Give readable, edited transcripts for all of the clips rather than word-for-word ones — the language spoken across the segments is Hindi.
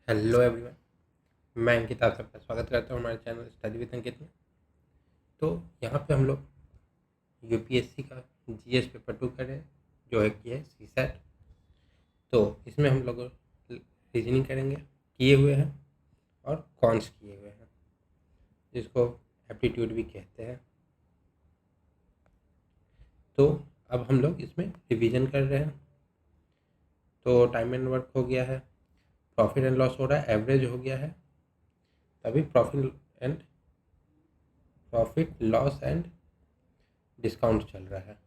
Hello everyone. मैं अंकित आप सबका स्वागत करता हूँ हमारे चैनल स्टडी विद अंकित में। तो यहाँ पे हम लोग यूपीएससी का जीएस पेपर 2 कर रहे हैं, जो है कि है सीसैट। तो इसमें हम लोग रीजनिंग करेंगे, किए हुए हैं और कॉन्स किए हुए हैं, जिसको एप्टीट्यूड भी कहते हैं। तो अब हम लोग इसमें रिवीजन कर रहे हैं। तो टाइम एंड वर्क हो गया है, प्रॉफिट एंड लॉस हो रहा है, एवरेज हो गया है, तभी प्रॉफिट लॉस एंड डिस्काउंट चल रहा है।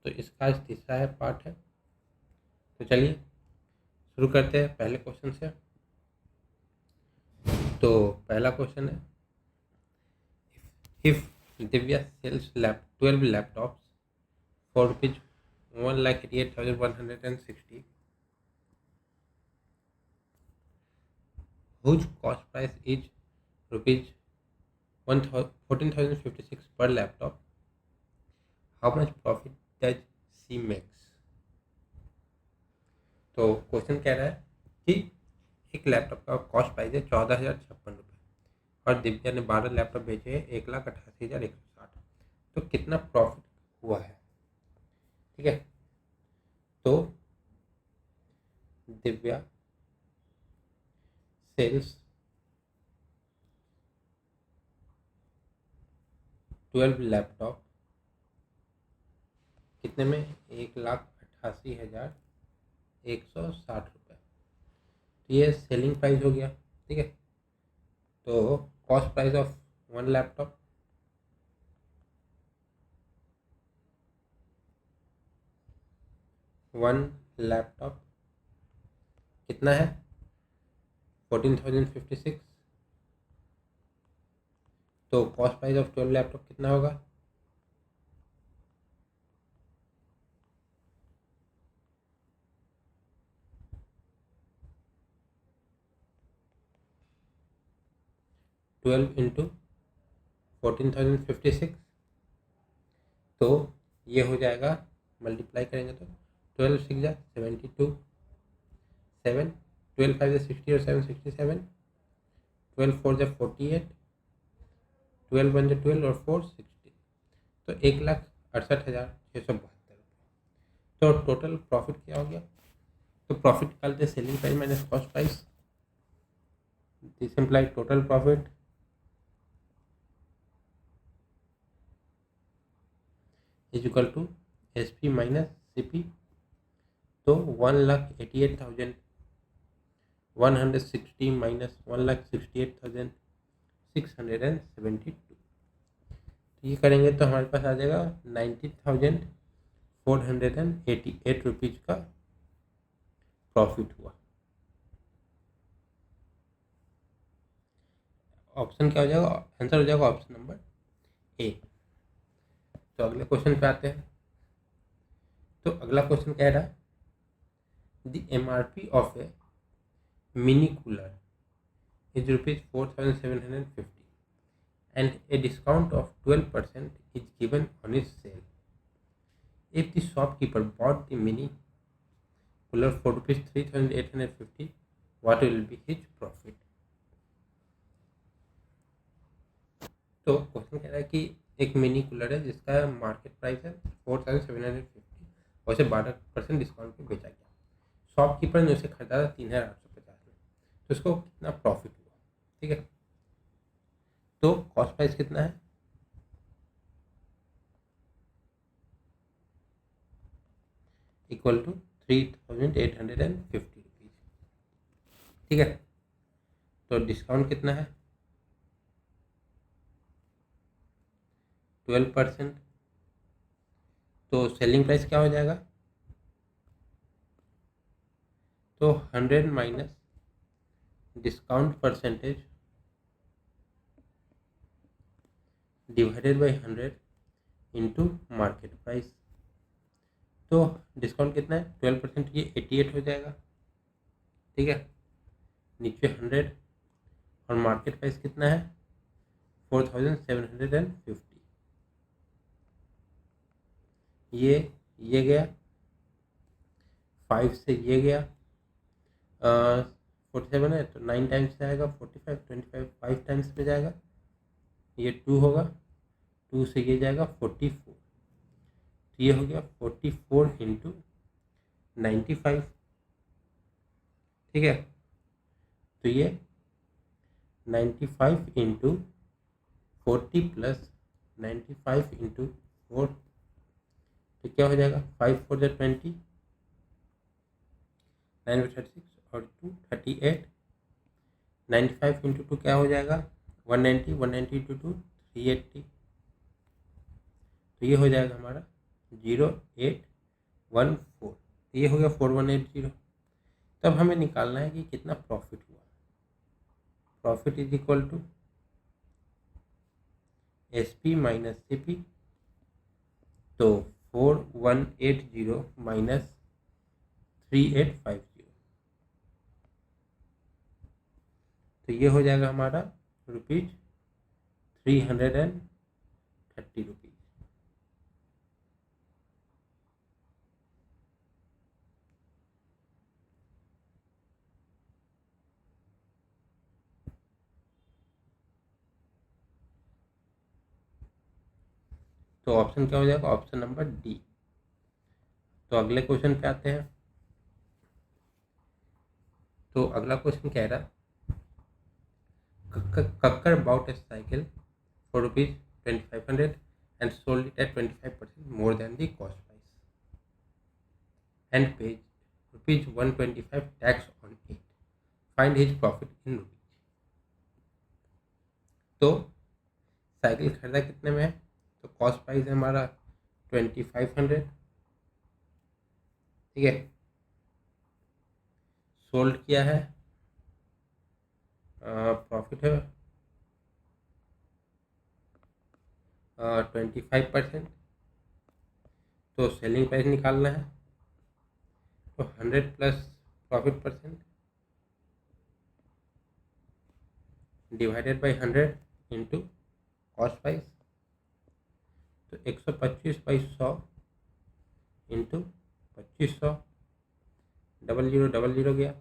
तो इसका आज तीसरा है पार्ट है। तो चलिए शुरू करते हैं पहले क्वेश्चन से। तो पहला क्वेश्चन है, if Divya sells 12 laptops for rupees 1,88,160, whose cost price is rupees 14,056 per laptop, how much profit does she makes? तो क्वेश्चन कह रहा है कि एक लैपटॉप का कॉस्ट प्राइस है 14,056 रुपये और दिव्या ने 12 लैपटॉप बेचे हैं 1,88,160। तो कितना प्रॉफिट हुआ है? ठीक है, तो दिव्या सेल्स 12 लैपटॉप कितने में? 1,88,160 रुपये। तो ये सेलिंग प्राइस हो गया। ठीक है, तो cost price of one laptop कितना है? 14,056। तो कॉस्ट प्राइस ऑफ 12 लैपटॉप कितना होगा? 12 इंटू 14,056। तो ये हो जाएगा, मल्टीप्लाई करेंगे तो 12 6 जा 72, 7 12 5 जा 60 और 7 67, 12 4 जा 48, 12 1 जा 12 और 4 60। तो 1,68,672। तो टोटल प्रॉफिट क्या हो गया? तो प्रॉफिट निकालते selling price minus cost price, this imply total profit is equal to S P minus C P. तो 1,88,160 माइनस 1,68,672। तो ये करेंगे तो हमारे पास आ जाएगा 19,488 रुपीज़ का प्रॉफिट हुआ। ऑप्शन क्या हो जाएगा? आंसर हो जाएगा ऑप्शन नंबर ए। तो अगले क्वेश्चन पे आते हैं। तो अगला क्वेश्चन कह रहा है, the MRP of A mini cooler is rupees 4,750 and a discount of 12% is given on its sale. If the shopkeeper bought the mini cooler for rupees 3,850, what will be his profit? तो क्वेश्चन कह रहा है कि एक मिनी कूलर है जिसका मार्केट प्राइस है 4,750 और उसे 12% डिस्काउंट पे बेचा गया। शॉपकीपर ने उसे खरीदा था 3,850 में। तो उसको कितना प्रॉफिट हुआ? ठीक है, तो कॉस्ट प्राइस कितना है? Equal to 3,850 rupees. ठीक है, तो डिस्काउंट कितना है? 12%। तो सेलिंग प्राइस क्या हो जाएगा? तो 100 minus discount percentage divided by 100 into market price. तो डिस्काउंट कितना है? 12%, ये 88 हो जाएगा। ठीक है, नीचे 100 और मार्केट प्राइस कितना है? 4,750। ये गया 5 से, ये गया 47 है तो 9 टाइम्स जाएगा 45, 25 5 टाइम्स में जाएगा, ये 2 होगा, 2 से ये जाएगा 44, तो ये हो गया 44 इंटू 95, ठीक है। तो ये 95 इंटू 40 प्लस 95 इंटू 4, तो क्या हो जाएगा 5 4 जा 20, 9 में 36 और 2 38, 95 इंटू 2 क्या हो जाएगा 190, 190 इंटू 2 380, तो ये हो जाएगा हमारा 0814, ये हो गया 4180। तब हमें निकालना है कि कितना प्रॉफिट हुआ। Profit is equal to SP minus CP, तो 4180 माइनस 3850, तो ये हो जाएगा हमारा ₹330। तो ऑप्शन क्या हो जाएगा, ऑप्शन नंबर डी। तो अगले क्वेश्चन पे आते हैं। तो अगला क्वेश्चन कह रहा Kakkar bought a cycle for ₹2500 and sold it at 25% more than the cost price and paid ₹125 tax on it. Find his profit in rupees. तो साइकिल खरीदा कितने में है, तो कॉस्ट प्राइस है हमारा 2500, ठीक है। सोल्ड किया है, प्रॉफिट है 25%, तो सेलिंग प्राइस निकालना है, तो 100 plus profit percent divided by 100 into cost price, तो 125/100 इंटू 2500, 0000 गया,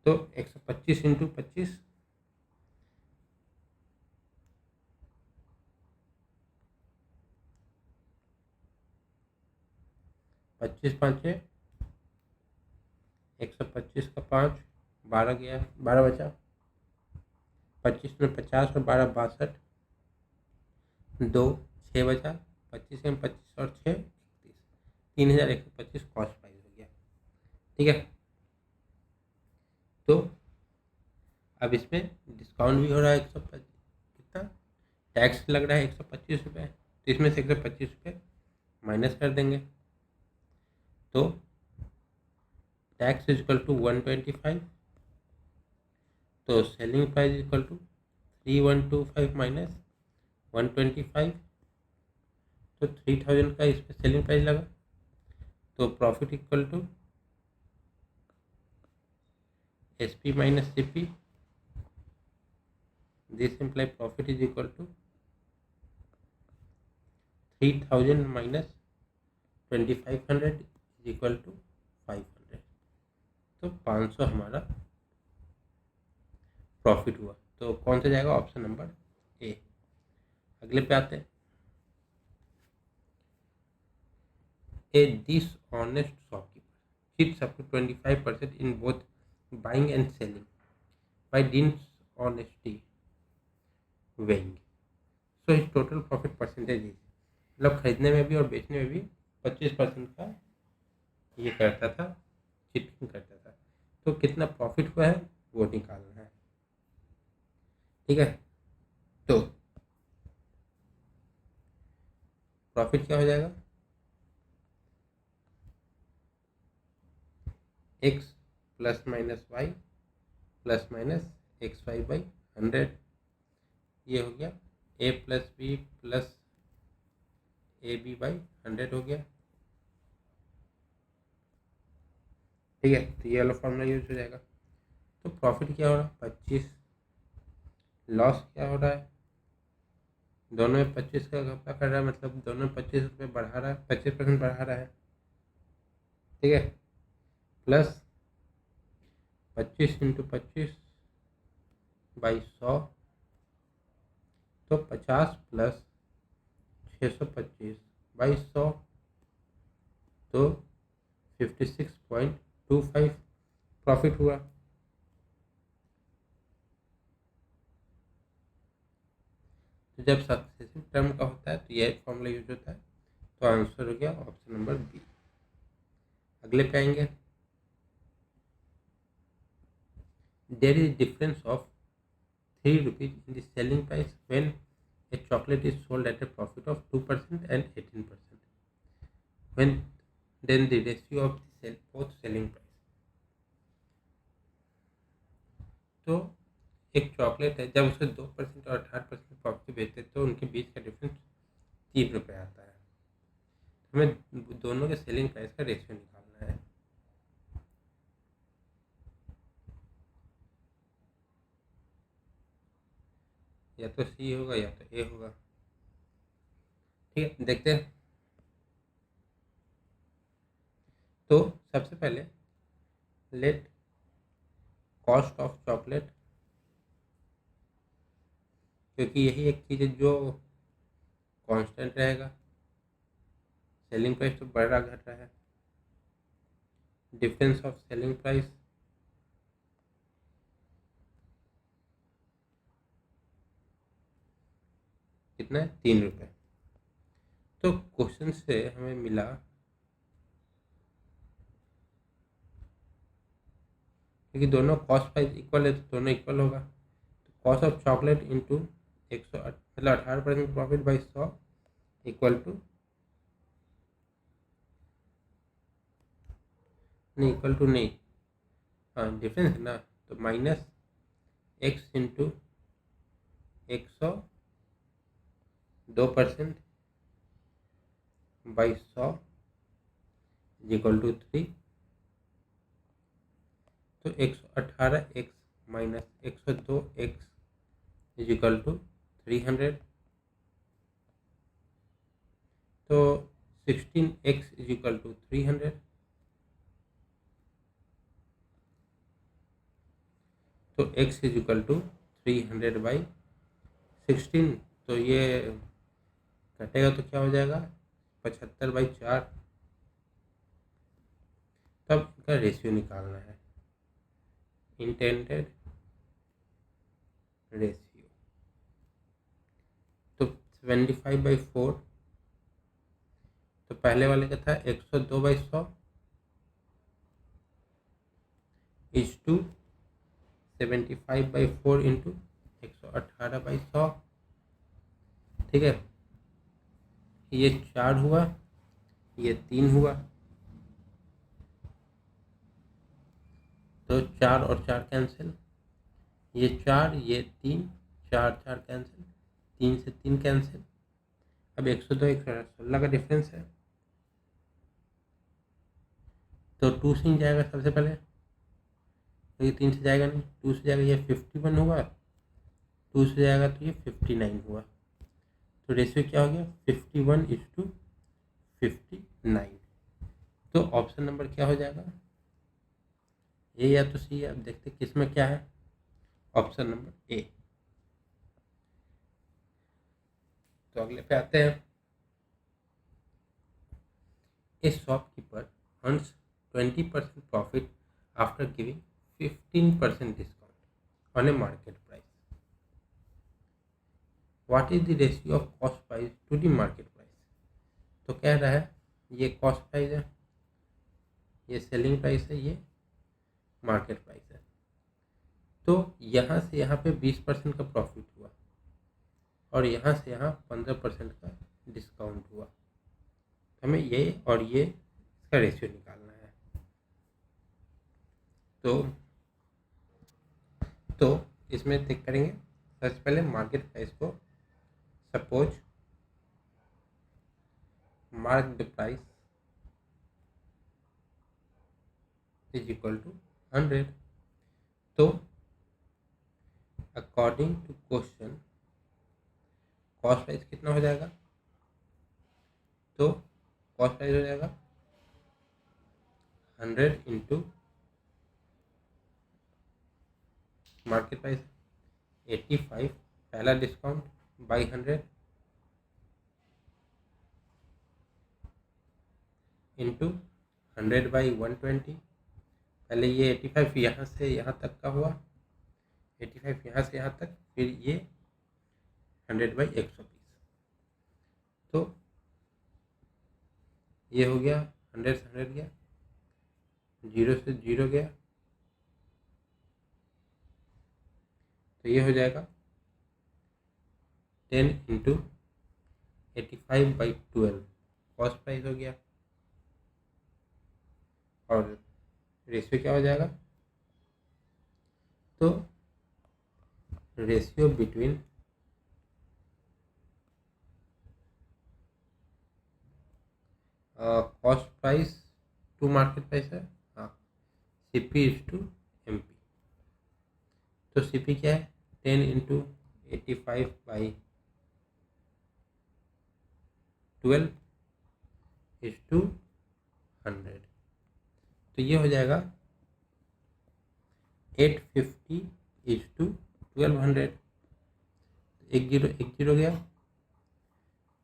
तो 125 इंटू 25, 25 5 125 का 5 12 गया, 12 बचा, 25 में 50 और 12 62, 2 6 बचा, 25 में 25 और 6 31, 3125 कॉस्ट प्राइस हो गया, ठीक है। तो अब इसमें डिस्काउंट भी हो रहा है 125, कितना टैक्स लग रहा है 125 रुपये, तो इसमें से 125 रुपये माइनस कर देंगे, तो टैक्स इज इक्वल टू 125, तो selling price equal to 3125 minus 125, तो 3000 का इस पर सेलिंग प्राइस लगा, तो profit equal to SP minus CP, this imply profit is equal to 3000 minus 2500 is equal to 500, तो 500 हमारा प्रॉफिट हुआ। तो कौन सा जाएगा, ऑप्शन नंबर ए। अगले पे आते हैं। ए dishonest shopkeeper cheats up to 25% in both buying and selling by dishonesty weighing, so his total profit percentage is, मतलब खरीदने में भी और बेचने में भी 25% का ये करता था, चीटिंग करता था, तो कितना प्रॉफिट हुआ है वो निकालना है, ठीक है। तो प्रॉफिट क्या हो जाएगा, x plus minus y plus minus XY/100, ये हो गया A plus B plus AB/100 हो गया, ठीक है। तो ये वाला फॉर्मूला यूज हो जाएगा। तो प्रॉफिट क्या हो रहा है 25, लॉस क्या हो रहा है, दोनों में 25 का घपला कर रहा है, मतलब दोनों में 25 रुपये बढ़ा रहा है, 25% बढ़ा रहा है, ठीक है। प्लस 25 × 25/100 तो 50 + 625/100 तो 56.25 प्रॉफिट हुआ। तो जब सक्सेसिव टर्म का होता है तो यह फॉर्मूला यूज होता है। तो आंसर हो गया ऑप्शन नंबर बी। अगले पे आएंगे। There is difference of 3 rupees in the selling price when a chocolate is sold at a profit of 2% and 18%. When then the ratio of the both selling price. तो एक चॉकलेट है, जब उसे 2% और 18% प्रॉफिट बेचते तो उनके बीच का डिफरेंस 3 रुपये आता है। हमें दोनों के सेलिंग प्राइस का रेशियो निकालना है। या तो सी होगा या तो ए होगा। ठीक है, देखते हैं। तो सबसे पहले लेट कॉस्ट ऑफ चॉकलेट, क्योंकि यही एक चीज़ है जो कांस्टेंट रहेगा। सेलिंग प्राइस तो बढ़ रहा घट रहा है। डिफरेंस ऑफ सेलिंग प्राइस कितना है? 3 रुपये। तो क्वेश्चन से हमें मिला क्योंकि दोनों कॉस्ट प्राइस इक्वल है तो दोनों इक्वल होगा। तो कॉस्ट ऑफ चॉकलेट इंटू 100 मतलब 18% प्रॉफिट बाई 100 इक्वल टू नहीं, हाँ डिफरेंस है ना, तो minus x into 100 2% by 100 equal to 3। तो 118x minus 102x is equal to 300। तो 16x इज इक्वल टू 300। तो x इज इक्वल टू 300/16। तो ये कटेगा तो क्या हो जाएगा? 75/4। तब इनका रेशियो निकालना है, इंटेंडेड रेशियो। तो 75/4 तो पहले वाले का था 102/100 इज टू 75/4 इंटू 118/100। ठीक है, ये 4 हुआ, ये 3 हुआ, तो 4 और 4 कैंसिल, ये 4 ये 3, 4 4 कैंसिल, 3 से 3 कैंसिल। अब 102 116 का डिफरेंस है, तो 2 से ही जाएगा सबसे पहले, तो ये 3 से जाएगा नहीं, 2 से जाएगा, ये 51 हुआ, 2 से जाएगा तो ये 59 हुआ। तो रेशियो क्या हो गया? 51:59। तो ऑप्शन नंबर क्या हो जाएगा? ए या तो सी। अब देखते किस में क्या है। Option number A. तो अगले पे आते हैं। A shopkeeper earns 20% profit after giving 15% discount on a market price. What is the ratio of cost price to the market price? तो कह रहा है ये कॉस्ट प्राइस है, ये सेलिंग प्राइस है, ये मार्केट प्राइस है। तो यहाँ से यहाँ पे 20% का प्रॉफिट हुआ और यहाँ से यहाँ 15% का डिस्काउंट हुआ। हमें ये और ये इसका रेशियो निकालना है। तो इसमें चेक करेंगे। सबसे पहले मार्केट प्राइस को, suppose mark the price is equal to 100। तो according to question cost price कितना हो जाएगा? तो कॉस्ट प्राइस हो जाएगा 100 इंटू मार्केट प्राइस 85, पहला डिस्काउंट बाई 100 इंटू 100/120। पहले ये 85 यहाँ से यहाँ तक का हुआ, 85 यहाँ से यहाँ तक, फिर ये 100/120। तो ये हो गया 100 से 100 गया, 0 से 0 गया, तो ये हो जाएगा 10 इंटू 85/12 कॉस्ट प्राइस हो गया। और रेशियो क्या हो जाएगा, तो ratio between cost price to market price है, हाँ, CP इज टू MP। तो CP क्या है, 10 इंटू 85/12 इज टू 100। तो ये हो जाएगा 850 इज टू 1200। एक जीरो गया,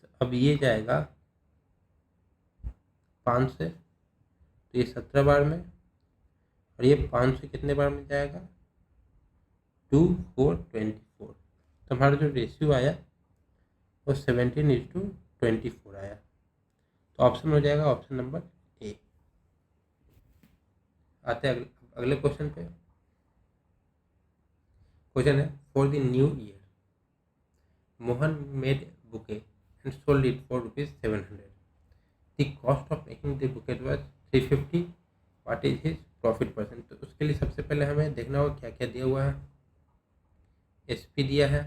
तो अब ये जाएगा 5 से, तो ये 17 बार में, और ये 5 से कितने बार में जाएगा, 2 4 24। तो हमारा जो रेशियो आया वो 17:24 आया। तो ऑप्शन हो जाएगा ऑप्शन नंबर ए। आते हैं अगले क्वेश्चन पे। क्वेश्चन है, for the new year Mohan made bouquet and sold it for ₹700। The cost of making the bouquet was 350। What is his profit percent. तो उसके लिए सबसे पहले हमें देखना होगा क्या क्या दिया हुआ है। SP दिया है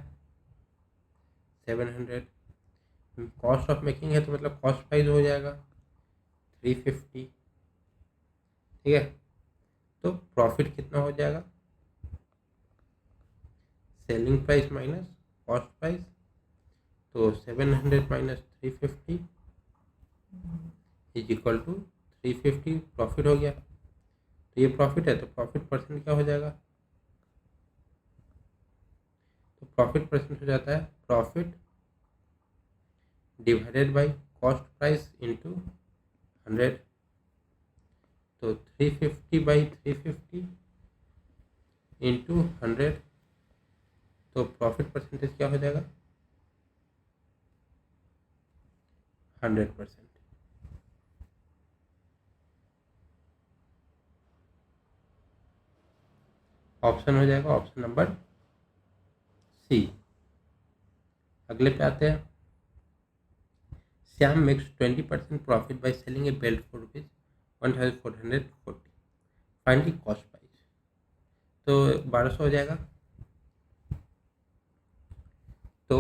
700, कॉस्ट ऑफ मेकिंग है तो मतलब कॉस्ट प्राइस हो जाएगा 350, ठीक है। तो प्रॉफिट कितना हो जाएगा, selling price minus cost price, तो 700 minus 350 is equal to 350 profit हो गया। तो ये प्रॉफिट है, तो प्रॉफिट परसेंट क्या हो जाएगा, तो प्रॉफिट परसेंट हो जाता है profit divided by cost price into 100। तो 350/350 इंटू 100, तो प्रॉफिट परसेंटेज क्या हो जाएगा, 100%। ऑप्शन हो जाएगा ऑप्शन नंबर सी। अगले पे आते हैं। Shyam makes 20% profit by selling A belt for ₹1440। Find the cost price. तो 1200 हो जाएगा। तो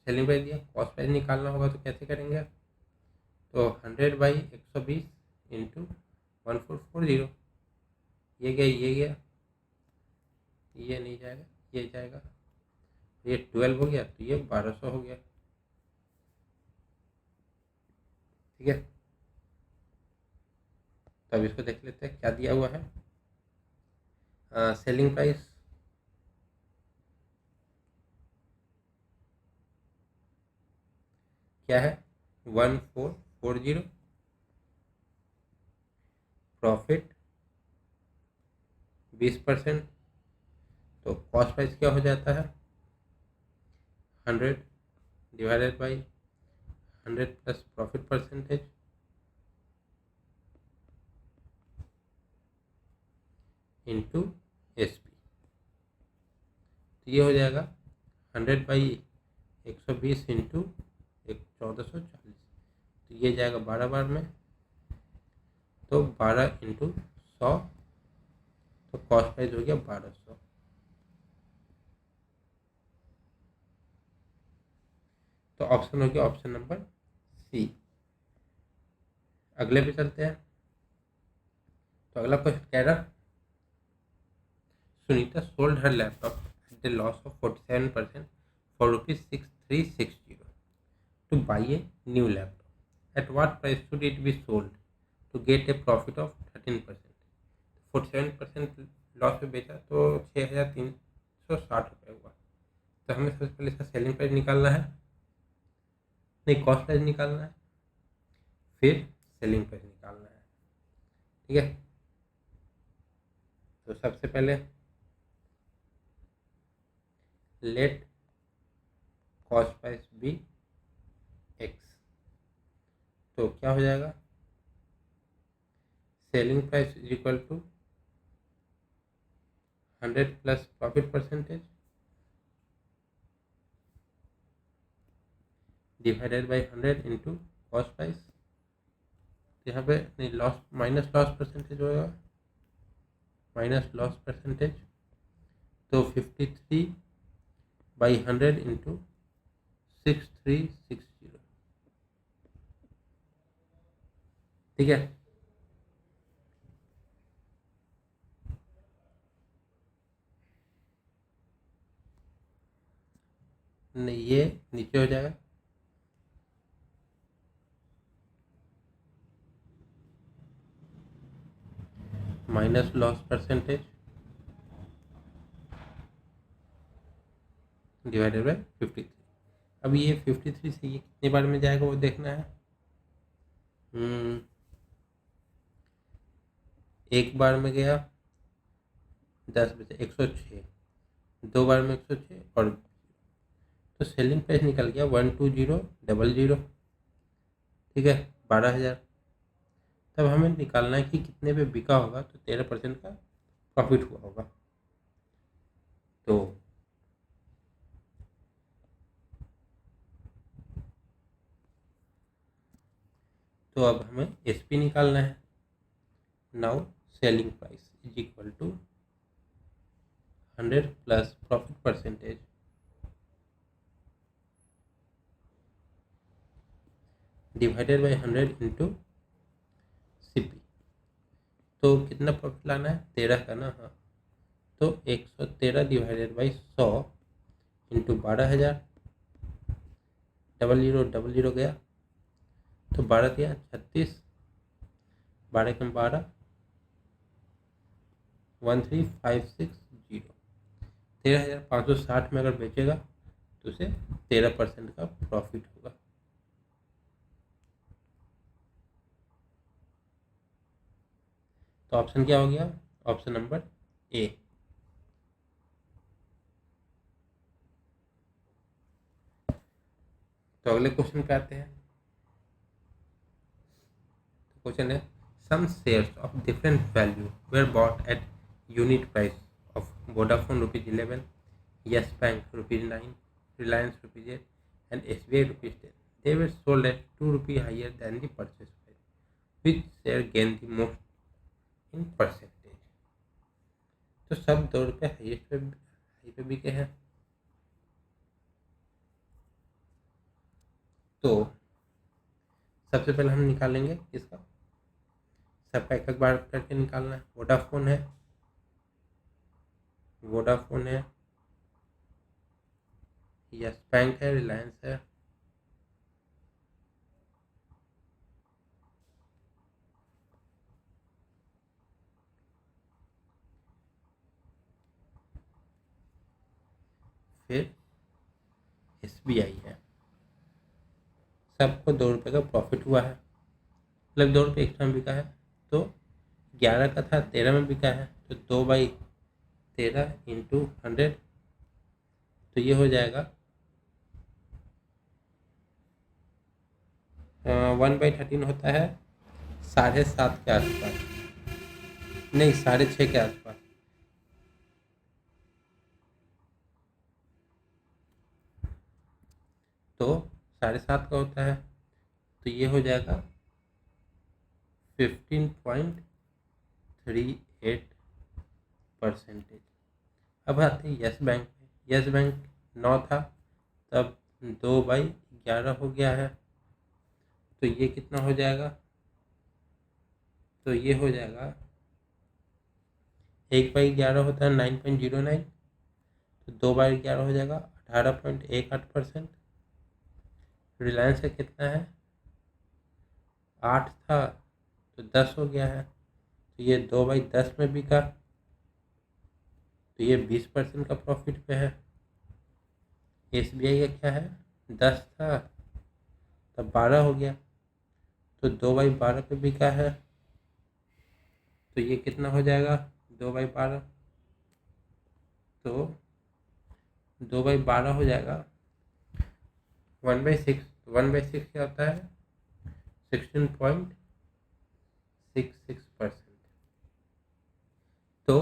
सेलिंग प्राइस दिया, कॉस्ट प्राइस निकालना होगा, तो कैसे करेंगे, तो 100/120 इंटू 1440। ये गया, ये गया, ये नहीं जाएगा, ये जाएगा, ये 12 हो गया, तो ये 1200 हो गया, ठीक है। तो अब इसको देख लेते हैं क्या दिया हुआ है। सेलिंग प्राइस क्या है, 1440। प्रॉफिट 20%, तो कॉस्ट प्राइस क्या हो जाता है, 100 divided by 100 plus profit percentage into SP। तो ये हो जाएगा 100/120 इंटू 1440। तो ये जाएगा 12 बार में, तो 12 इंटू 100, तो कॉस्ट प्राइस हो गया 1200। तो ऑप्शन हो गया ऑप्शन नंबर सी। अगले पे चलते हैं। तो अगला क्वेश्चन कह रहा, Sunita sold her laptop at the loss of 47% for ₹6360 to buy a new laptop. At what price should it be sold to get a profit of 13%? 47% loss में बेचा तो 6300 160 रुपये हुआ। तो हमें सबसे पहले इसका सेलिंग प्राइस निकालना है, नहीं कॉस्ट प्राइस निकालना है, फिर सेलिंग प्राइस निकालना है। ठीक है, तो सबसे पहले let cost price be x, तो क्या हो जाएगा, selling price is equal to 100 plus profit percentage divided by 100 into cost price. यहाँ पे नहीं, लॉस माइनस लॉस परसेंटेज होगा, माइनस लॉस परसेंटेज, तो 53/100 इंटू 6360। ठीक है, नहीं ये नीचे हो जाएगा, minus loss percentage divided by 53। अब ये 53 से ये कितने बार में जाएगा वो देखना है। एक बार में गया 10 बचे 106, दो बार में 106 और, तो सेलिंग प्राइस निकल गया 12000। ठीक है, 12,000। तब हमें निकालना है कि कितने पे बिका होगा, तो 13% का प्रॉफिट हुआ होगा। तो अब हमें एसपी निकालना है। Now selling price is equal to 100 plus profit percentage divided by 100 into CP. तो कितना प्रॉफिट लाना है, 13 का ना, हाँ, तो 113 डिवाइडेड बाई 100 इंटू 12,000, 0000 गया, तो 12 दिया 36, 12 कम 12, 13560। 13,560 में अगर बेचेगा तो उसे 13% का प्रॉफिट होगा। तो ऑप्शन क्या हो गया, ऑप्शन नंबर ए। तो अगले क्वेश्चन पे आते हैं। क्वेश्चन है, some shares of different value were bought at unit price of Vodafone ₹11, Yes Bank ₹9, Reliance ₹8 and SBI ₹10. They were sold at ₹2 higher than the purchase price. Which share gained the most in percentage? तो सब ₹2 हाईएस्ट पे हाई पे बिके हैं। तो सबसे पहले हम निकालेंगे इसका, सबका एक बार करके निकालना है। वोडाफोन है, यस बैंक है, रिलायंस है, फिर SBI है। सबको ₹2 का प्रॉफिट हुआ है, मतलब ₹2 एक्स्ट्रा में बिका है। तो 11 का था, 13 में बिका है, तो 2/13 इंटू 100, तो ये हो जाएगा 1/13 होता है 7.5 के आसपास, नहीं 6.5 के आसपास। तो 7.5 का होता है, तो ये हो जाएगा 15.38%। अब आते हैं यस बैंक में। यस बैंक 9 था, तब 2/11 हो गया है, तो ये कितना हो जाएगा, तो ये हो जाएगा 1/11 होता है 9.09, तो 2/11 हो जाएगा 18.18%। रिलायंस का कितना है, 8 था, तो 10 हो गया है, तो ये 2/10 में बिका। तो ये 20% का प्रॉफिट पे है। SBI का क्या है, 10 था तब 12 हो गया, तो 2/12 पे बिका है, तो ये कितना हो जाएगा 2/12, तो 2/12 हो जाएगा 1/6। 1/6 क्या होता है 16.66%। तो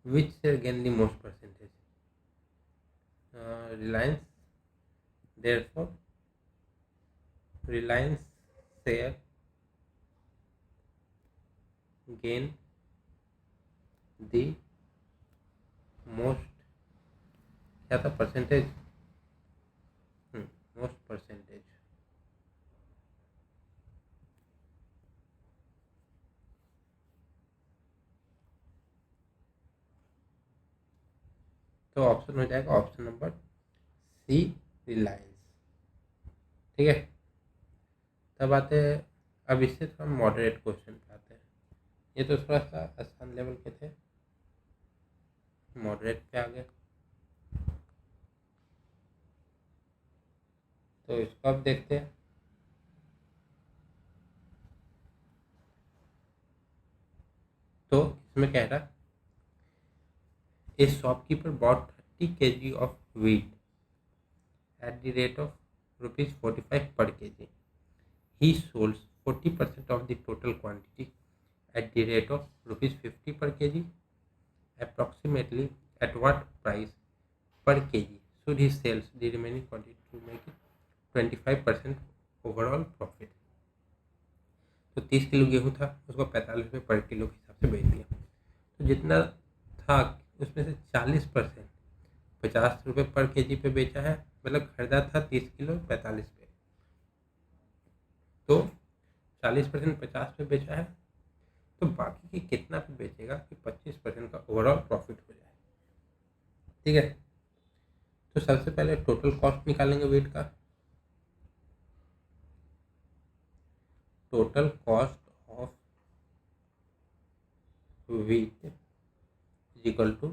which share gain the most percentage, Reliance, therefore Reliance share gain the most, क्या था परसेंटेज, मोस्ट परसेंटेज। तो ऑप्शन हो जाएगा ऑप्शन नंबर सी, रिलायंस। ठीक है, तब आते हैं, अब इससे थोड़ा मॉडरेट क्वेश्चन पे आते हैं। ये तो थोड़ा सा आसान लेवल के थे, मॉडरेट पे आ गए। तो इसको अब देखते हैं। तो इसमें कह रहा, ए shopkeeper bot 30 kg of wheat at the rate of ₹45 per kg. He sold 40% of the total quantity at the rate of ₹50 per kg. Approximately at what price per kg should he sell the remaining quantity to make it 25% overall profit? तो 30 किलो गेहूँ था, उसको 45 रुपये पर किलो के हिसाब से बेच दिया। तो जितना था उसमें से 40% 50 रुपये पर केजी पे बेचा है, मतलब खरीदा था 30 किलो 45 पे, तो 40% 50 पे बेचा है, तो बाकी की कितना पे बेचेगा कि 25% का ओवरऑल प्रॉफिट हो जाए। ठीक है, तो सबसे पहले टोटल कॉस्ट निकालेंगे वेट का। Total cost of wheat is equal to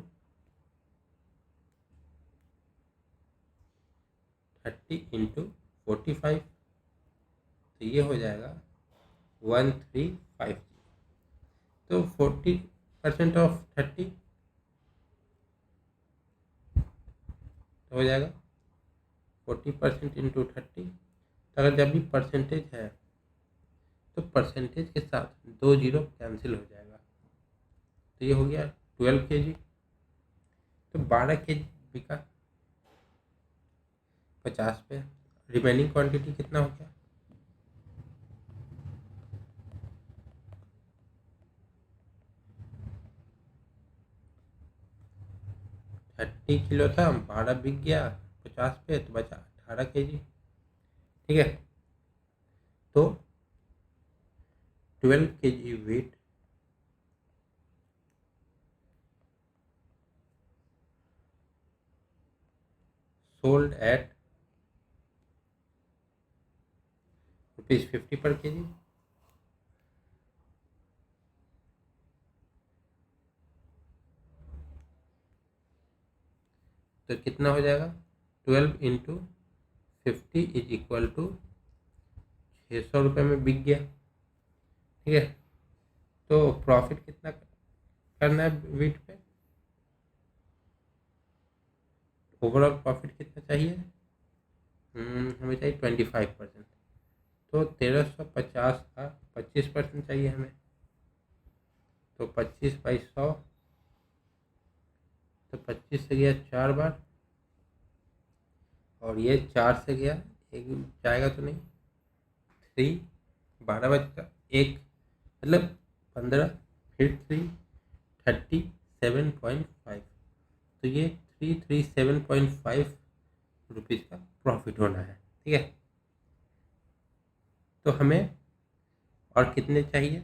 30 into 45, तो ये हो जाएगा 1350। तो 40% ऑफ 30 हो जाएगा 40% इंटू 30। तो अगर जब भी परसेंटेज है तो परसेंटेज के साथ 2 जीरो कैंसिल हो जाएगा, तो ये हो गया 12 kg। तो 12 kg बिका 50 पे, रिमेनिंग क्वांटिटी कितना हो गया 30 किलो था, 12 बिक गया 50 पे, तो बचा 18 kg। ठीक है, तो 12 kg वेट सोल्ड एट ₹50 पर केजी। तो कितना हो जाएगा 12 इंटू 50 इज इक्वल टू 600 रुपये में बिक गया। ठीक है, तो प्रॉफिट कितना करना है वीट पे, ओवरऑल प्रॉफिट कितना चाहिए, हमें चाहिए 25%। तो 1350 का 25% चाहिए हमें, तो 25/100, तो 25 से गया 4 बार, और ये 4 से गया, एक जाएगा तो नहीं, 3 12 बचता, एक मतलब 15, फिर 3 37.5, तो ये 337.5 रुपीज़ का प्रॉफिट होना है। ठीक है, तो हमें और कितने चाहिए,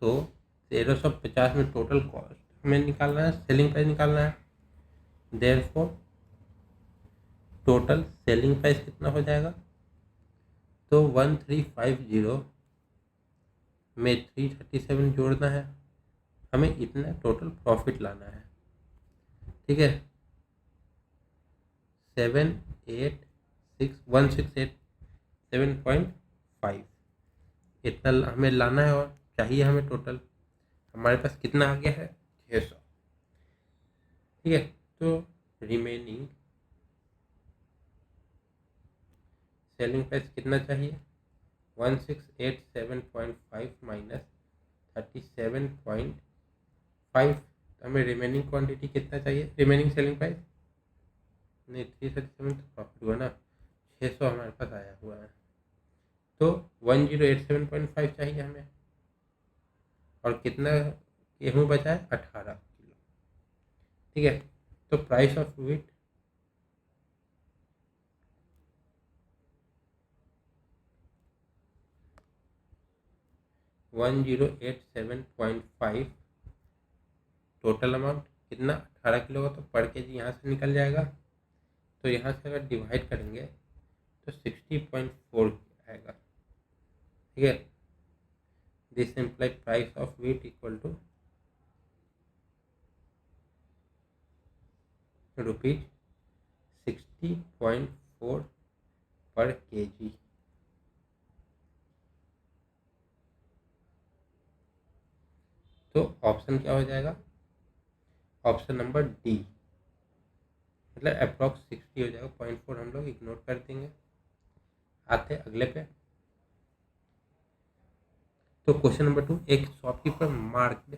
तो 1350 में टोटल कॉस्ट हमें निकालना है, सेलिंग प्राइस निकालना है। देयरफॉर टोटल सेलिंग प्राइस कितना हो जाएगा, तो 1350 में 337 जोड़ना है, हमें इतना टोटल प्रॉफिट लाना है। ठीक है, 786,168,7.5 इतना हमें लाना है और चाहिए हमें टोटल। हमारे पास कितना आ गया है 600। ठीक है, तो रिमेनिंग सेलिंग प्राइस कितना चाहिए 1687.5 माइनस 37.5। हमें रिमेनिंग क्वांटिटी कितना चाहिए, रिमेनिंग सेलिंग प्राइस नहीं 337 तो प्रॉफिट हुआ ना, 600 हमारे पास आया हुआ है, तो 1087.5 चाहिए हमें। और कितना गेहूँ बचा है 18 किलो। ठीक है, तो price of wheat 1087.5 total amount कितना 18 किलो का, तो पर के जी यहाँ से निकल जाएगा। तो यहाँ से अगर डिवाइड करेंगे तो 60.4 आएगा। ठीक है, this imply price of wheat equal to ₹60.4 पर के जी। तो ऑप्शन क्या हो जाएगा, ऑप्शन नंबर डी, मतलब अप्रॉक्स 60 हो जाएगा, 0.4 हम लोग इग्नोर कर देंगे। आते अगले पे। तो क्वेश्चन नंबर 2, एक shopkeeper marked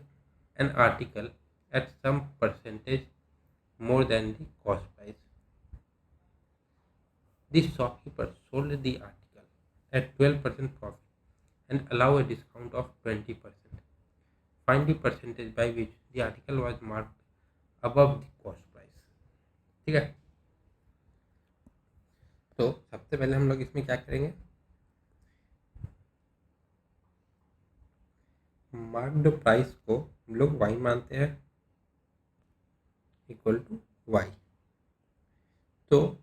an article at some percentage more than the cost price. The shopkeeper sold the article at 12% profit and allow a discount of 20%. Find the percentage by which the article was marked above the cost price. ठीक है, तो सबसे पहले हम लोग इसमें क्या करेंगे, मार्क्ड प्राइस को हम लोग y मानते हैं इक्वल टू y। तो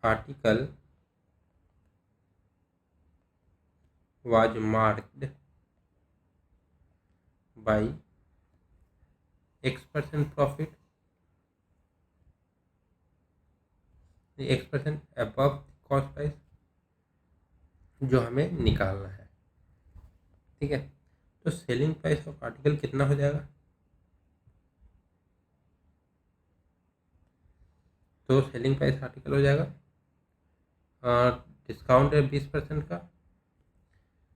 article was marked by X% profit, X% above cost price जो हमें निकालना है। ठीक है, तो सेलिंग प्राइस ऑफ आर्टिकल कितना हो जाएगा, तो सेलिंग प्राइस आर्टिकल हो जाएगा, डिस्काउंट है 20% का,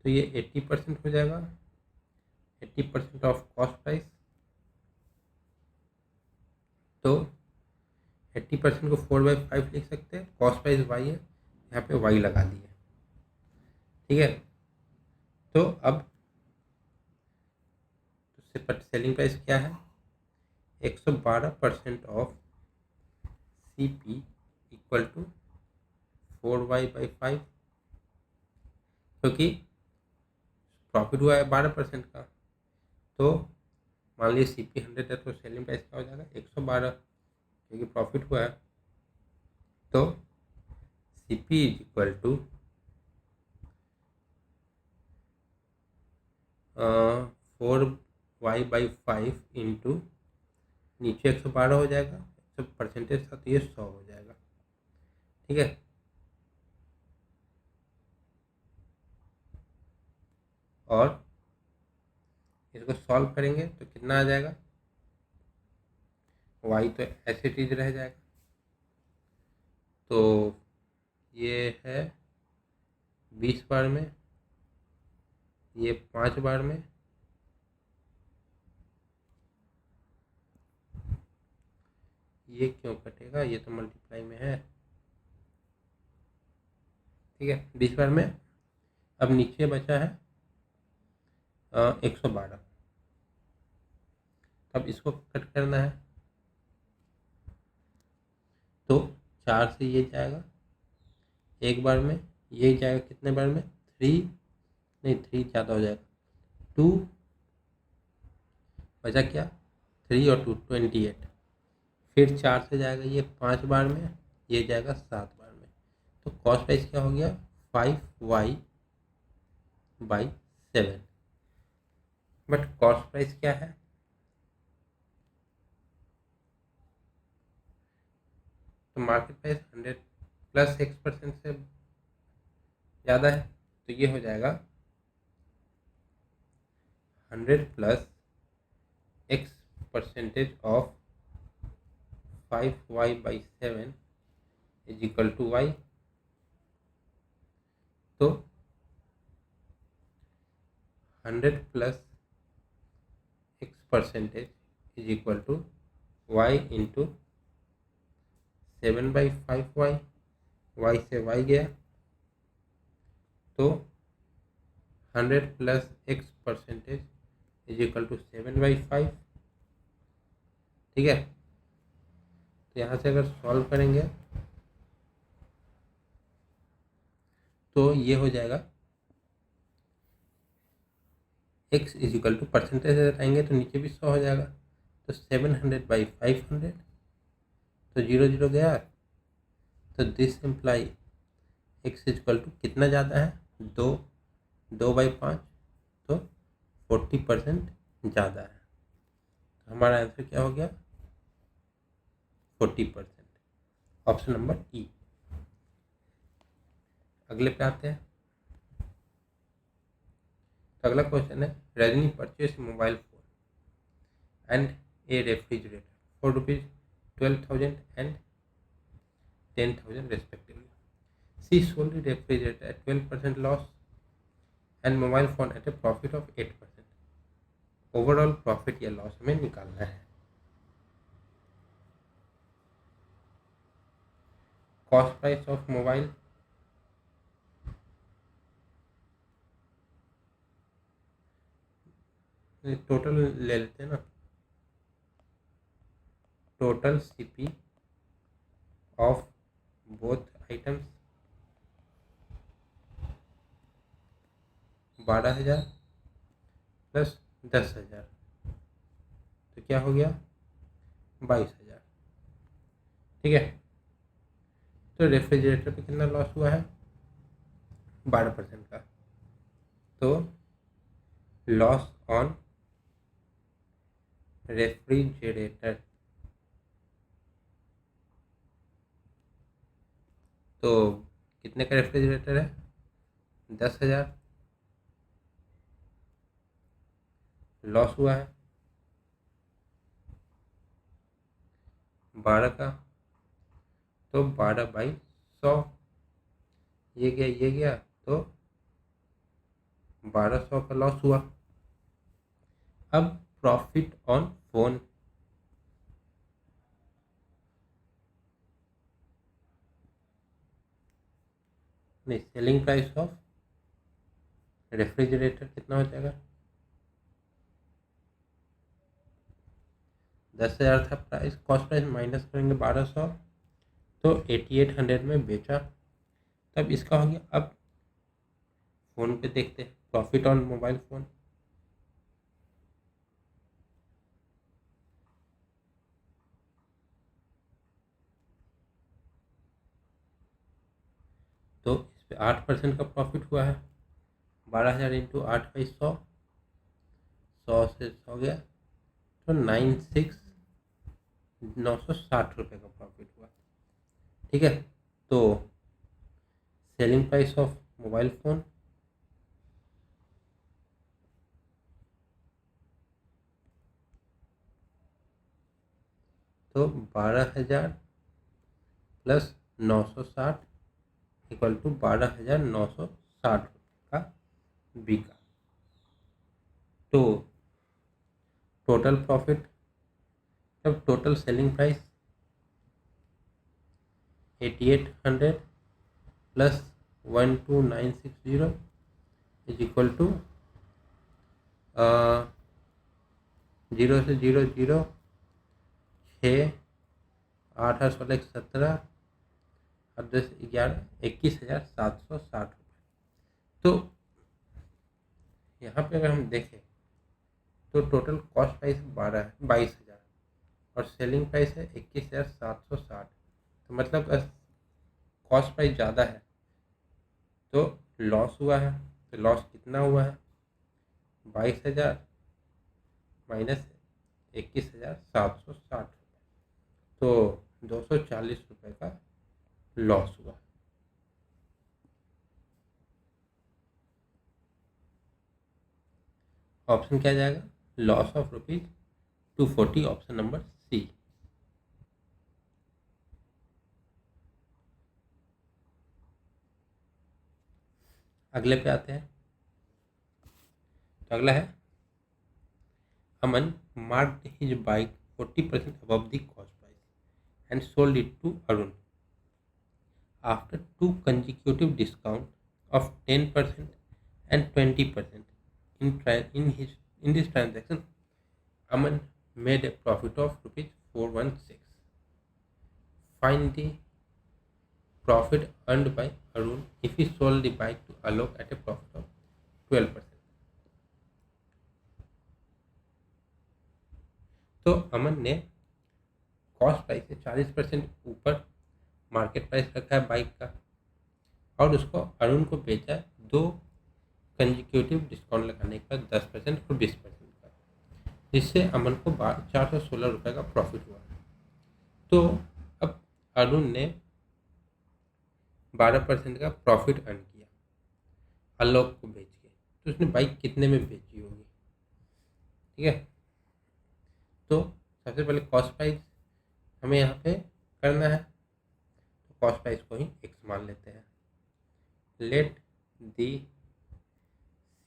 तो ये 80% हो जाएगा, 80% ऑफ कॉस्ट प्राइस। तो 80% को 4/5 लिख सकते हैं, कॉस्ट प्राइस वाई है, यहाँ पे वाई लगा दिए। ठीक है, तो अब सेलिंग प्राइस क्या है 112% of CP equal to 4y/5, क्योंकि प्रॉफिट हुआ है 12% का। तो मान लीजिए CP 100 है, तो सेलिंग प्राइस क्या हो जाएगा 112, क्योंकि प्रॉफिट हुआ है। तो CP is equal to 4y/5 into नीचे 112 हो जाएगा, सब परसेंटेज था तो ये 100 हो जाएगा। ठीक है, और इसको सॉल्व करेंगे तो कितना आ जाएगा, y तो ऐसे चीज रह जाएगा। तो ये है 20 बार में, ये 5 बार में, ये क्यों कटेगा, ये तो मल्टीप्लाई में है। ठीक है, 20 बार में। अब नीचे बचा है 112, अब इसको कट करना है, तो 4 से ये जाएगा एक बार में, ये जाएगा कितने बार में 3, नहीं 3 ज़्यादा हो जाएगा, 2 बचा क्या 3 और 2 28, फिर 4 से जाएगा ये 5 बार में, ये जाएगा 7 बार में। तो कॉस्ट प्राइस क्या हो गया 5y by 7, but cost price क्या है? तो मार्केट प्राइस 100 प्लस X% से ज़्यादा है, तो ये हो जाएगा 100 plus X% of 5y/7 is equal to y। तो 100 plus X% is equal to y into 7/5y, y से y गया, तो 100 plus X% is equal to 7/5। ठीक है, तो यहाँ से अगर सॉल्व करेंगे तो ये हो जाएगा x is equal to percentage आएंगे तो नीचे भी 100 हो जाएगा, तो 700/500, तो 0 0 गया, तो this imply x is equal to कितना ज़्यादा है? 2/5, तो 40% ज़्यादा है। तो हमारा आंसर क्या हो गया? 40%, ऑप्शन नंबर ई। अगले पे आते हैं। तो अगला क्वेश्चन है, Rajni purchase mobile phone and A refrigerator for ₹12,000 and 10,000 respectively. She sold the refrigerator at 12% loss and mobile phone at a profit of 8%. Overall profit या लॉस हमें निकालना है। Cost price of mobile, total ले लेते हैं ना, total CP of both items 12,000 plus 10,000, तो क्या हो गया? 22,000। ठीक है, तो रेफ्रिजरेटर पे कितना लॉस हुआ है? 12% का, तो लॉस ऑन रेफ्रिजरेटर, तो कितने का रेफ्रिजरेटर है? 10,000 लॉस हुआ है, 12 का, तो 12/100, ये गया, तो 1200 का लॉस हुआ। अब प्रॉफिट ऑन फोन, नहीं, सेलिंग प्राइस ऑफ रेफ्रिजरेटर कितना हो जाएगा? 10,000 था प्राइस, कॉस्ट प्राइस माइनस करेंगे 1200, तो 8800 में बेचा। तब इसका हो गया। अब फोन पे देखते हैं प्रॉफिट ऑन मोबाइल फोन, तो इस पर 8% का प्रॉफिट हुआ है। 12,000 इंटू 8/100, 100 से 100 गया, तो 960 रुपये का प्रॉफिट हुआ। ठीक है, तो selling price of mobile phone, तो 12,000 प्लस 960 इक्वल टू 12,960 का बिका। तो टोटल प्रॉफिट, तब total selling price 8800 plus 12960 is equal to 0 से 0 0, 6 8 8 16 17 और 10 11 21,760 रुपये। तो यहाँ पे अगर हम देखें तो टोटल कॉस्ट प्राइस 22,000 और सेलिंग प्राइस है 21,760, तो मतलब कॉस्ट प्राइस ज़्यादा है तो लॉस हुआ है। तो पे लॉस कितना हुआ है, 22,000 माइनस 21,760 रुपये, तो 240 रुपये का लॉस हुआ। ऑप्शन क्या जाएगा, loss of ₹240, option number C. अगले पे आते हैं। तो अगला है, अमन marked his bike 40% above the cost price and sold it to Arun after two consecutive discounts of 10% and 20%. In this transaction, Aman made a profit of ₹416. Find the profit earned by Arun if he sold the bike to Alok at a profit of 12%. तो अमन ने कॉस्ट प्राइस से 40% ऊपर मार्केट प्राइस रखा है बाइक का, और उसको अरुण को बेचा है 2 कंजिक्यूटिव डिस्काउंट लगाने के बाद 10% और 20% का, जिससे अमन को 416 रुपये का प्रॉफिट हुआ। तो अब अरुण ने 12% का प्रॉफिट अर्न किया आलोक को बेच के, तो उसने बाइक कितने में बेची होगी, ठीक है। तो सबसे पहले कॉस्ट प्राइस हमें यहाँ पे करना है, तो कॉस्ट प्राइस को ही एक्स मान लेते हैं। Let the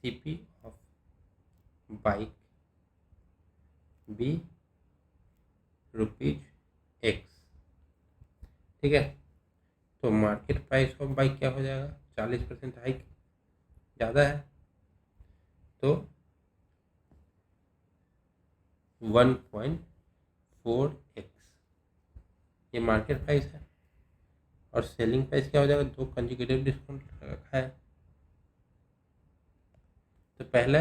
CP of bike be ₹X, ठीक है। तो मार्केट प्राइस ऑफ बाइक क्या हो जाएगा, 40% हाइक ज़्यादा है, तो 1.4x ये मार्केट प्राइस है, और सेलिंग प्राइस क्या हो जाएगा, 2 कंजिक्यूटिव डिस्काउंट रखा है, तो पहले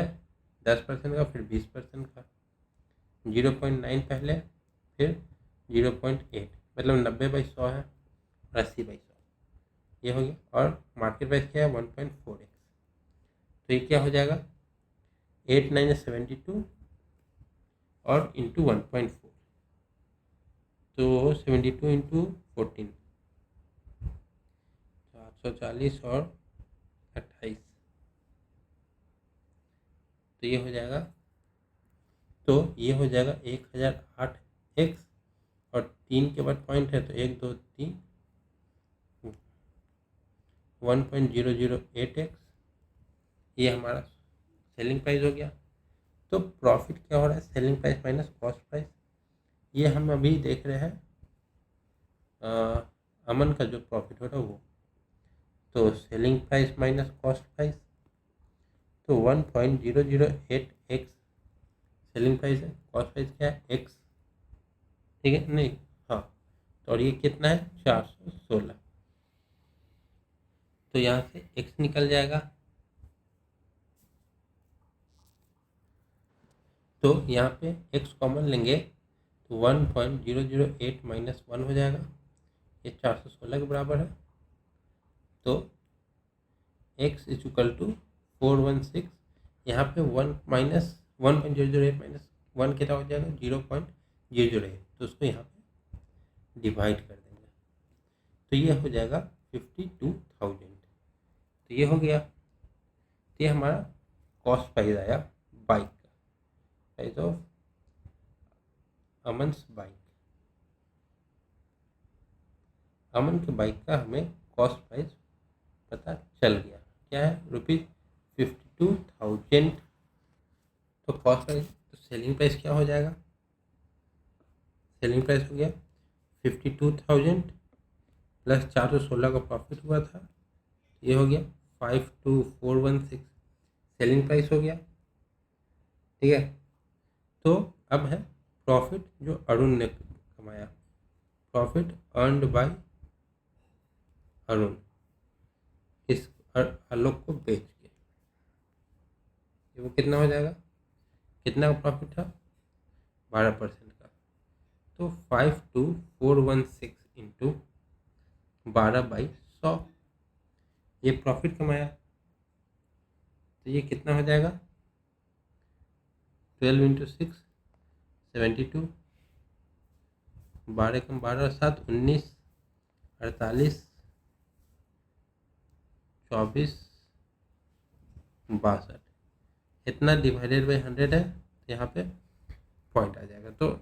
10% का, फिर 20% का, 0.9 पहले, फिर 0.8, मतलब 90/100 है, और 80/100 ये हो गया, और मार्केट प्राइस क्या है 1.4x, तो ये क्या हो जाएगा 8 9 72 और इंटू 1.4, तो 72 इंटू 14 740 और 28, तो ये हो जाएगा, तो ये हो जाएगा 1008x, और 3 के बाद पॉइंट है, तो 1 2 3 1.008x ये हमारा सेलिंग प्राइस हो गया। तो प्रॉफिट क्या हो रहा है, selling price minus cost price, ये हम अभी देख रहे हैं अमन का जो प्रॉफिट हो रहा है वो, तो selling price minus cost price, तो 1.008x सेलिंग प्राइस है, कॉस्ट प्राइस क्या है x, ठीक है, नहीं हाँ, तो और ये कितना है 416, तो यहाँ से x निकल जाएगा, तो यहाँ पे x कॉमन लेंगे तो 1.008 माइनस 1 हो जाएगा, ये 416 के बराबर है, तो x इज इक्वल टू 416, यहाँ पे 1 माइनस 1.008 माइनस 1 कितना हो जाएगा 0.008, तो उसको यहाँ पे डिवाइड कर देंगे, तो ये हो जाएगा 52,000, तो ये हो गया, तो ये हमारा कॉस्ट प्राइस आया बाइक का, प्राइस ऑफ अमन्स बाइक, अमन के बाइक का हमें कॉस्ट प्राइस पता चल गया, क्या है ₹52,000, तो कॉस्ट प्राइस, तो सेलिंग प्राइस क्या हो जाएगा, सेलिंग प्राइस हो गया 52,000 प्लस 416 का प्रॉफिट हुआ था, ये हो गया 52,416 सेलिंग प्राइस हो गया, ठीक है। तो अब है प्रॉफिट जो अरुण ने कमाया, प्रॉफिट अर्नड बाय अरुण इस आलोक को बेच के, वो कितना हो जाएगा, कितना का प्रॉफिट था 12% का, तो 52,416 इंटू 12/100 ये प्रॉफिट कमाया, तो ये कितना हो जाएगा, 12 इंटू 6 72, 12 कम 12 और 7 19, 48, 24, 62, इतना डिवाइडेड बाई 100 है, तो यहाँ पे पॉइंट आ जाएगा। तो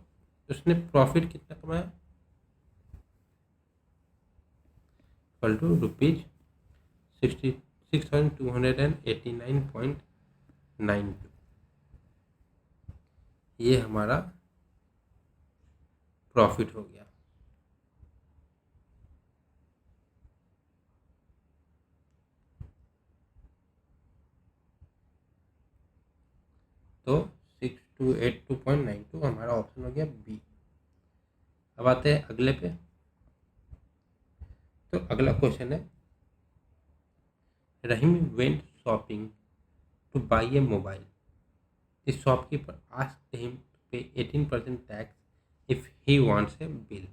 उसने प्रॉफिट कितना कमाया, इक्वल टू रुपीज 66,289.92। ये हमारा प्रॉफिट हो गया। तो 6282.92 हमारा ऑप्शन हो गया बी। अब आते हैं अगले पे। तो अगला क्वेश्चन है, Rahim went shopping to buy a mobile. The shopkeeper asked him to pay 18% tax if he wants a bill.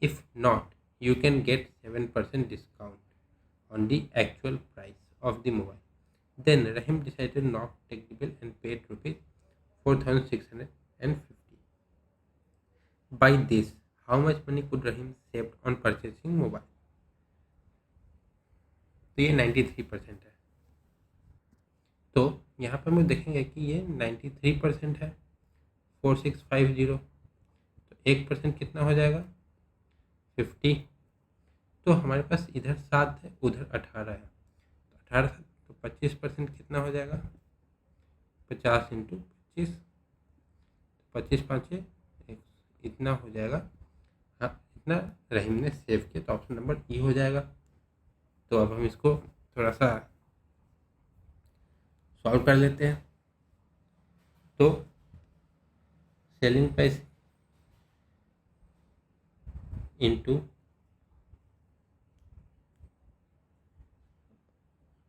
If not, you can get 7% discount on the actual price of the mobile. Then Rahim decided not to take the bill and paid rupees 4,650. By this, how much money could Rahim saved on purchasing mobile? तो ये 93% है। तो यहाँ पर हम देखेंगे कि ये 93% है, 4650। तो 1% कितना हो जाएगा, 50। तो हमारे पास इधर 7 है, उधर 18 है, तो 18 तो 25% कितना हो जाएगा, 50 इंटू 25, 25 5 इतना हो जाएगा। हाँ, इतना रहीम ने सेव किया, तो ऑप्शन नंबर ई हो जाएगा। तो अब हम इसको थोड़ा सा सॉल्व कर लेते हैं। तो selling price into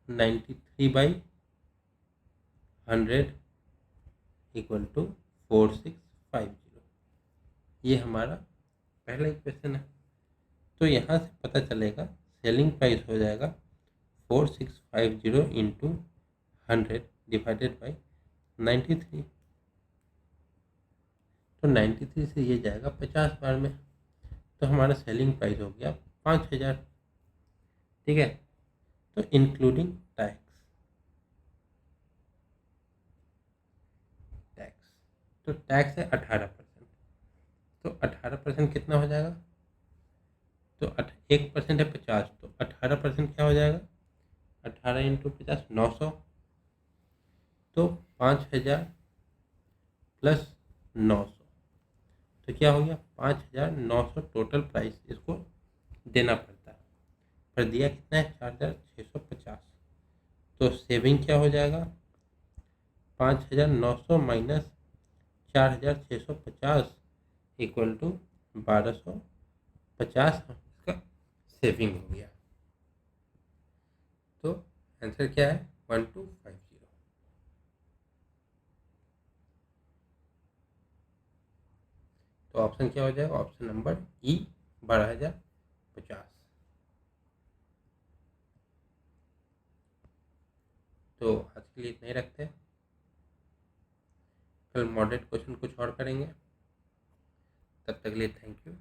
93/100 equal to 4650। ये हमारा पहला इक्वेशन है। तो यहाँ से पता चलेगा सेलिंग प्राइस हो जाएगा 4650 इंटू 100 डिवाइडेड बाई 93। तो 93 से ये जाएगा 50 बार में, तो हमारा सेलिंग प्राइस हो गया 5000। ठीक है, तो इंक्लूडिंग टैक्स, तो टैक्स है 18%। तो 18% कितना हो जाएगा, तो 1% है 50, तो 18% क्या हो जाएगा, 18 इंटू 50 900। तो 5000 प्लस 900, तो क्या हो गया 5900 टोटल प्राइस इसको देना पड़ता है। पर दिया कितना है, 4650। तो सेविंग क्या हो जाएगा, 5900 माइनस 4650 इक्वल टू 1250 इसका सेविंग हो गया। तो आंसर क्या है, 1250। तो ऑप्शन क्या हो जाएगा, ऑप्शन नंबर ई 12,050। तो आज के लिए इतना ही रखते हैं, कल मॉडरेट क्वेश्चन कुछ और करेंगे। तब तक के लिए थैंक यू।